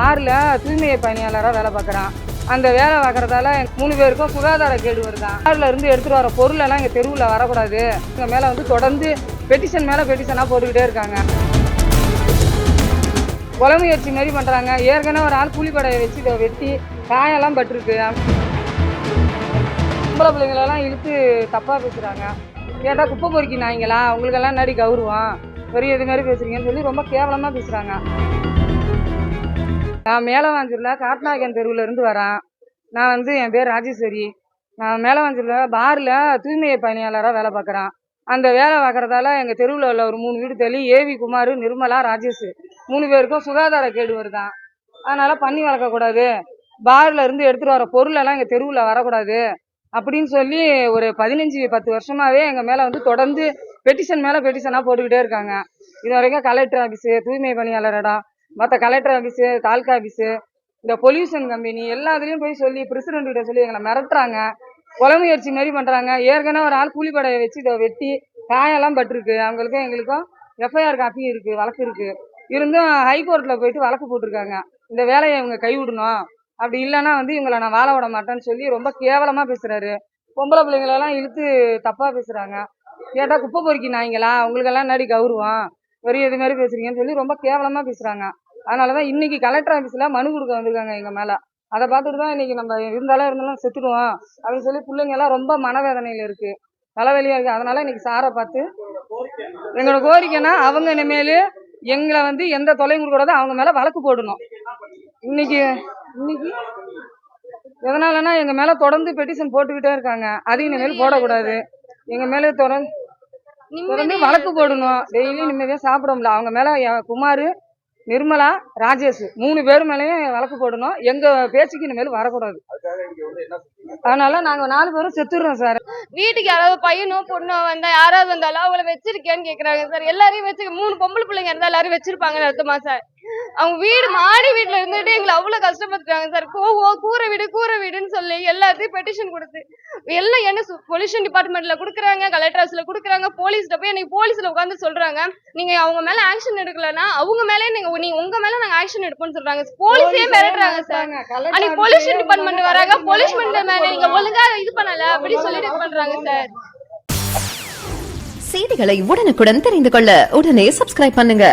ஆறுல தூய்மை பணியாளராக வேலை பார்க்குறான். அந்த வேலை பார்க்குறதால 3 பேருக்கும் சுகாதார கேடு வருதான். ஆறுல இருந்து எடுத்துகிட்டு வர பொருள் எல்லாம் இங்கே தெருவில் வரக்கூடாது. இங்கே மேலே வந்து தொடர்ந்து பெட்டிஷன் மேலே பெட்டிஷனாக போட்டுக்கிட்டே இருக்காங்க. கொலை முயற்சி மாரி பண்ணுறாங்க. ஏற்கனவே ஒரு ஆள் கூலிப்படையை வச்சு இதை வெட்டி காயெல்லாம் பட்டிருக்கு. பொம்பளை பிள்ளைங்களெல்லாம் இழுத்து தப்பாக பேசுகிறாங்க. கேட்டால் குப்பை பொறுக்கி நாய்ங்களா, உங்களுக்கெல்லாம் நடி கௌரவம் வெறும் இது மாதிரி பேசுகிறீங்கன்னு சொல்லி ரொம்ப கேவலமாக பேசுகிறாங்க. நான் மேலவாஞ்சூரில் காட்நாயகன் தெருவில் இருந்து வரேன். நான் வந்து என் பேர் ராஜேஸ்வரி. நான் மேலவாஞ்சூரில் பாரில் தூய்மை பணியாளராக வேலை பார்க்குறேன். அந்த வேலை பார்க்குறதால எங்கள் தெருவில் உள்ள ஒரு 3 வீடு தள்ளி ஏவி குமார், நிர்மலா, ராஜேஷ் 3 பேருக்கும் சுகாதார கேடு வருதான். அதனால் பண்ணி வளர்க்கக்கூடாது, பாரில் இருந்து எடுத்துகிட்டு வர பொருளெல்லாம் எங்கள் தெருவில் வரக்கூடாது அப்படின்னு சொல்லி ஒரு 15-10 வருஷமாகவே எங்கள் மேலே வந்து தொடர்ந்து பெட்டிஷன் மேலே பெட்டிஷனாக போட்டுக்கிட்டே இருக்காங்க. இது வரைக்கும் கலெக்டர் ஆஃபீஸு, தூய்மை பணியாளர் இடம், மற்ற கலெக்டர் ஆஃபீஸு, தாலுக்கா ஆஃபீஸு, இந்த பொல்யூஷன் கம்பெனி எல்லாத்துலேயும் போய் சொல்லி பிரசிடென்ட்கிட்ட சொல்லி எங்களை மிரட்டுறாங்க. கொலை முயற்சி மாரி பண்ணுறாங்க. ஏற்கனவே ஒரு ஆள் கூலிப்படையை வச்சு இதை வெட்டி காயெல்லாம் பட்டிருக்கு. அவங்களுக்கும் எங்களுக்கும் எஃப்ஐஆர் காப்பி இருக்குது, வழக்கு இருக்குது. இருந்தும் ஹைகோர்ட்டில் போயிட்டு வழக்கு போட்டிருக்காங்க. இந்த வேலையை இவங்க கைவிடணும், அப்படி இல்லைன்னா வந்து இவங்களை நான் வாழ விட மாட்டேன்னு சொல்லி ரொம்ப கேவலமாக பேசுகிறாரு. பொம்பளை பிள்ளைங்களெல்லாம் இழுத்து தப்பாக பேசுகிறாங்க. கேட்டால் குப்பை பொறுக்கி நாய்ங்களா, உங்களுக்கெல்லாம் நடி கௌரவம் வெறும் இது மாதிரி பேசுகிறீங்கன்னு சொல்லி ரொம்ப கேவலமாக பேசுகிறாங்க. அதனால தான் இன்றைக்கி கலெக்டர் ஆஃபீஸில் மனு கொடுக்க வந்திருக்காங்க எங்கள் மேலே. அதை பார்த்துட்டு தான் இன்றைக்கி நம்ம இருந்தாலும் செத்துடுவோம் அப்படின்னு சொல்லி பிள்ளைங்கெல்லாம் ரொம்ப மனவேதனையில் இருக்குது, தலைவலியாக இருக்குது. அதனால் இன்றைக்கி சாரை பார்த்து எங்களோட கோரிக்கைன்னா அவங்க இனிமேல் எங்களை வந்து எந்த தொலையும் கொடுக்கூடாது, அவங்க மேலே வழக்கு போடணும். இன்னைக்கு எதனாலன்னா எங்கள் மேலே தொடர்ந்து பெட்டிஷன் போட்டுக்கிட்டே இருக்காங்க. அது இனிமேல் போடக்கூடாது, எங்கள் மேலே தொடர்ந்து வழக்கு போடணும். டெய்லி நிம்மதியாக சாப்பிட முடியல. அவங்க மேலே குமார், நிர்மலா, ராஜேஷ் 3 பேர் மேலேயும் வழக்கு போடணும். எங்கள் பேச்சுக்கு இனிமேல் வரக்கூடாது. அதனால நாங்கள் 4 பேரும் செத்துடுறோம் சார். வீட்டுக்கு யாராவது பையனோ பொண்ணோ வந்தா யாராவது வந்தாலும் அவங்கள வச்சிருக்கேன்னு கேட்குறாங்க சார். எல்லாரையும் வச்சு 3 பொம்பளை பிள்ளைங்க இருந்தால் எல்லாரும் வச்சிருப்பாங்கன்னு அர்த்தமா சார்? அவங்க வீடு மாடி வீட்டில் இருந்துட்டு எங்களை அவ்வளோ கஷ்டப்படுத்துறாங்க சார். கூரை வீடுன்னு சொல்லி எல்லாத்தையும் பெட்டிஷன் கொடுத்து எல்லாம் என்ன பொல்யூஷன் டிபார்ட்மெண்ட்ல கொடுக்குறாங்க, கலெக்டர் ஆஃபீஸ்ல கொடுக்குறாங்க, போலீஸ்கிட்ட போய் எனக்கு போலீஸ்ல உட்காந்து சொல்றாங்க, நீங்க அவங்க மேல ஆக்ஷன் எடுக்கலன்னா அவங்க மேலே நீங்க உங்க மேல நாங்க ஆக்ஷன் எடுப்போம்னு சொல்றாங்க. போலீஸே மிரட்டுறாங்க சார். அன்னைக்கு பொல்யூஷன் டிபார்ட்மெண்ட் வராங்க, பொல்யூஷன் மேல நீங்க ஒழுங்கா இது பண்ணல அப்படி சொல்லிட்டு பண்றாங்க சார். செய்திகளை உடனுக்குடன் தெரிந்து கொள்ள உடனே சப்ஸ்கிரைப் பண்ணுங்க.